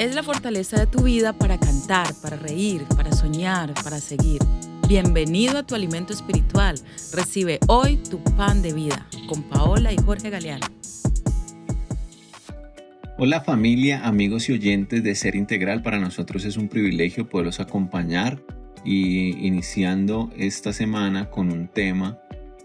Es la fortaleza de tu vida para cantar, para reír, para soñar, para seguir. Bienvenido a tu alimento espiritual. Recibe hoy tu pan de vida con Paola y Jorge Galeano. Hola familia, amigos y oyentes de Ser Integral. Para nosotros es un privilegio poderlos acompañar y iniciando esta semana con un tema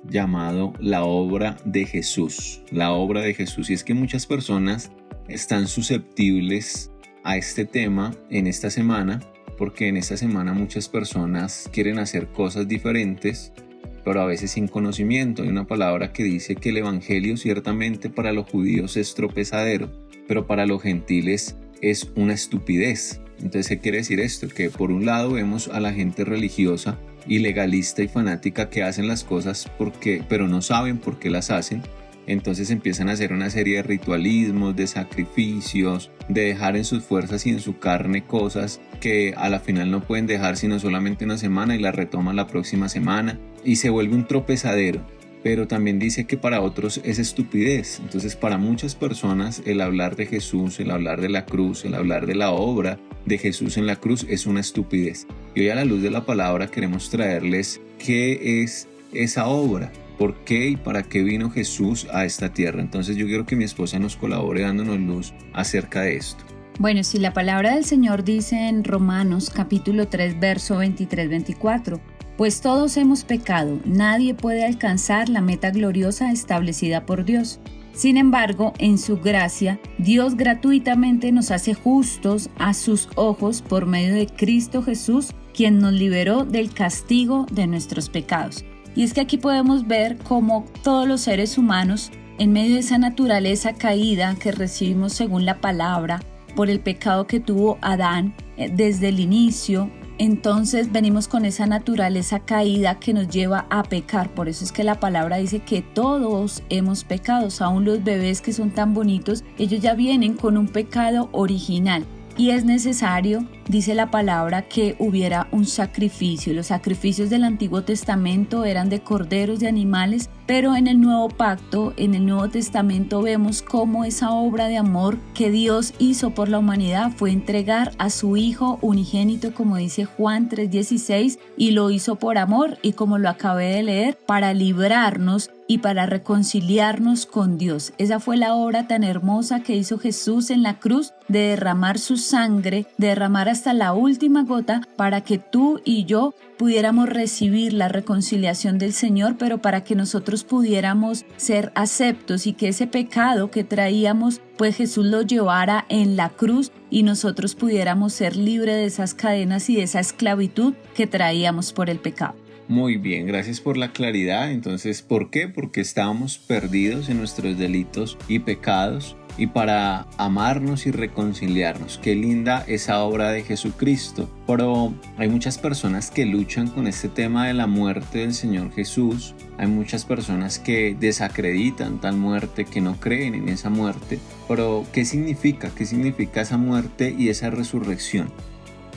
llamado la obra de Jesús. La obra de Jesús. Y es que muchas personas están susceptibles a este tema en esta semana, porque en esta semana muchas personas quieren hacer cosas diferentes, pero a veces sin conocimiento. Hay una palabra que dice que el evangelio ciertamente para los judíos es tropezadero, pero para los gentiles es una estupidez. Entonces, ¿qué quiere decir esto? Que por un lado vemos a la gente religiosa y legalista y fanática que hacen las cosas pero no saben por qué las hacen. Entonces empiezan a hacer una serie de ritualismos, de sacrificios, de dejar en sus fuerzas y en su carne cosas que a la final no pueden dejar sino solamente una semana y la retoman la próxima semana y se vuelve un tropezadero. Pero también dice que para otros es estupidez. Entonces para muchas personas el hablar de Jesús, el hablar de la cruz, el hablar de la obra de Jesús en la cruz es una estupidez. Y hoy a la luz de la palabra queremos traerles qué es esa obra. ¿Por qué y para qué vino Jesús a esta tierra? Entonces yo quiero que mi esposa nos colabore dándonos luz acerca de esto. Bueno, si la palabra del Señor dice en Romanos capítulo 3, verso 23-24, pues todos hemos pecado, nadie puede alcanzar la meta gloriosa establecida por Dios. Sin embargo, en su gracia, Dios gratuitamente nos hace justos a sus ojos por medio de Cristo Jesús, quien nos liberó del castigo de nuestros pecados. Y es que aquí podemos ver cómo todos los seres humanos, en medio de esa naturaleza caída que recibimos según la palabra, por el pecado que tuvo Adán desde el inicio, entonces venimos con esa naturaleza caída que nos lleva a pecar. Por eso es que la palabra dice que todos hemos pecado, aún los bebés que son tan bonitos, ellos ya vienen con un pecado original. Y es necesario, dice la palabra, que hubiera un sacrificio. Los sacrificios del Antiguo Testamento eran de corderos, de animales, pero en el Nuevo Pacto, en el Nuevo Testamento vemos cómo esa obra de amor que Dios hizo por la humanidad fue entregar a su Hijo unigénito, como dice Juan 3:16, y lo hizo por amor y como lo acabé de leer, para librarnos y para reconciliarnos con Dios. Esa fue la obra tan hermosa que hizo Jesús en la cruz, de derramar su sangre, de derramar hasta la última gota para que tú y yo pudiéramos recibir la reconciliación del Señor, pero para que nosotros pudiéramos ser aceptos y que ese pecado que traíamos, pues Jesús lo llevara en la cruz y nosotros pudiéramos ser libres de esas cadenas y de esa esclavitud que traíamos por el pecado. Muy bien, gracias por la claridad. Entonces, ¿por qué? Porque estábamos perdidos en nuestros delitos y pecados y para amarnos y reconciliarnos. Qué linda esa obra de Jesucristo. Pero hay muchas personas que luchan con este tema de la muerte del Señor Jesús. Hay muchas personas que desacreditan tal muerte, que no creen en esa muerte. Pero ¿qué significa? ¿Qué significa esa muerte y esa resurrección?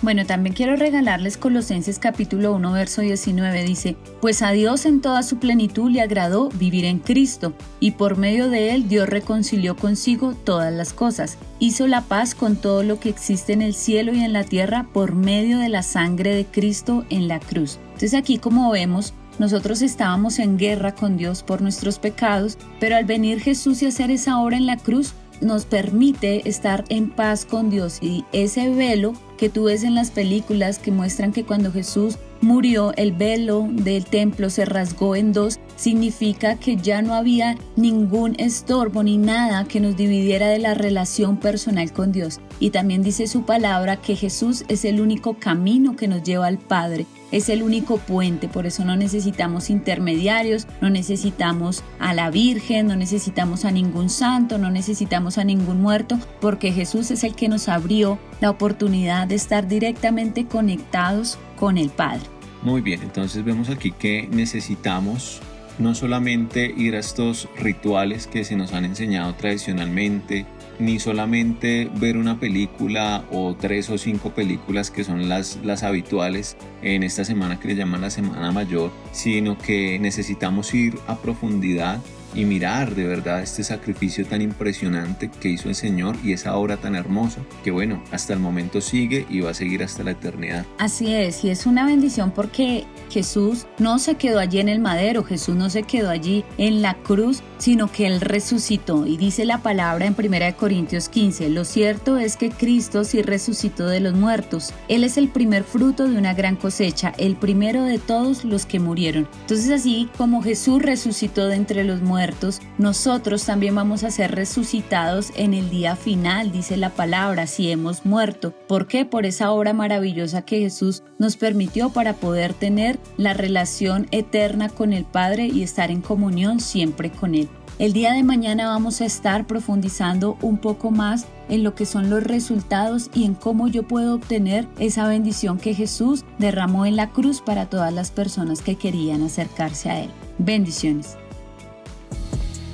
Bueno, también quiero regalarles Colosenses capítulo 1, verso 19, dice, pues a Dios en toda su plenitud le agradó vivir en Cristo, y por medio de él Dios reconcilió consigo todas las cosas. Hizo la paz con todo lo que existe en el cielo y en la tierra por medio de la sangre de Cristo en la cruz. Entonces aquí, como vemos, nosotros estábamos en guerra con Dios por nuestros pecados, pero al venir Jesús y hacer esa obra en la cruz, nos permite estar en paz con Dios. Y ese velo que tú ves en las películas que muestran que cuando Jesús murió, el velo del templo se rasgó en dos, significa que ya no había ningún estorbo ni nada que nos dividiera de la relación personal con Dios. Y también dice su palabra que Jesús es el único camino que nos lleva al Padre, es el único puente. Por eso no necesitamos intermediarios, no necesitamos a la Virgen, no necesitamos a ningún santo, no necesitamos a ningún muerto, porque Jesús es el que nos abrió la oportunidad de estar directamente conectados con el Padre. Muy bien, entonces vemos aquí que necesitamos no solamente ir a estos rituales que se nos han enseñado tradicionalmente, ni solamente ver una película o 3 o 5 películas que son las habituales en esta semana que le llaman la Semana Mayor, sino que necesitamos ir a profundidad y mirar de verdad este sacrificio tan impresionante que hizo el Señor y esa obra tan hermosa que bueno, hasta el momento sigue y va a seguir hasta la eternidad. Así es, y es una bendición porque Jesús no se quedó allí en el madero, Jesús no se quedó allí en la cruz, sino que Él resucitó. Y dice la palabra en 1 Corintios 15, lo cierto es que Cristo sí resucitó de los muertos. Él es el primer fruto de una gran cosecha, el primero de todos los que murieron. Entonces, así como Jesús resucitó de entre los muertos, nosotros también vamos a ser resucitados en el día final, dice la palabra, si hemos muerto. ¿Por qué? Por esa obra maravillosa que Jesús nos permitió para poder tener la relación eterna con el Padre y estar en comunión siempre con Él. El día de mañana vamos a estar profundizando un poco más en lo que son los resultados y en cómo yo puedo obtener esa bendición que Jesús derramó en la cruz para todas las personas que querían acercarse a Él. Bendiciones.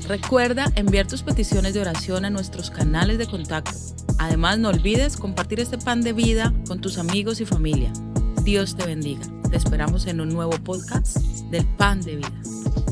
Recuerda enviar tus peticiones de oración a nuestros canales de contacto. Además, no olvides compartir este pan de vida con tus amigos y familia. Dios te bendiga. Te esperamos en un nuevo podcast del Pan de Vida.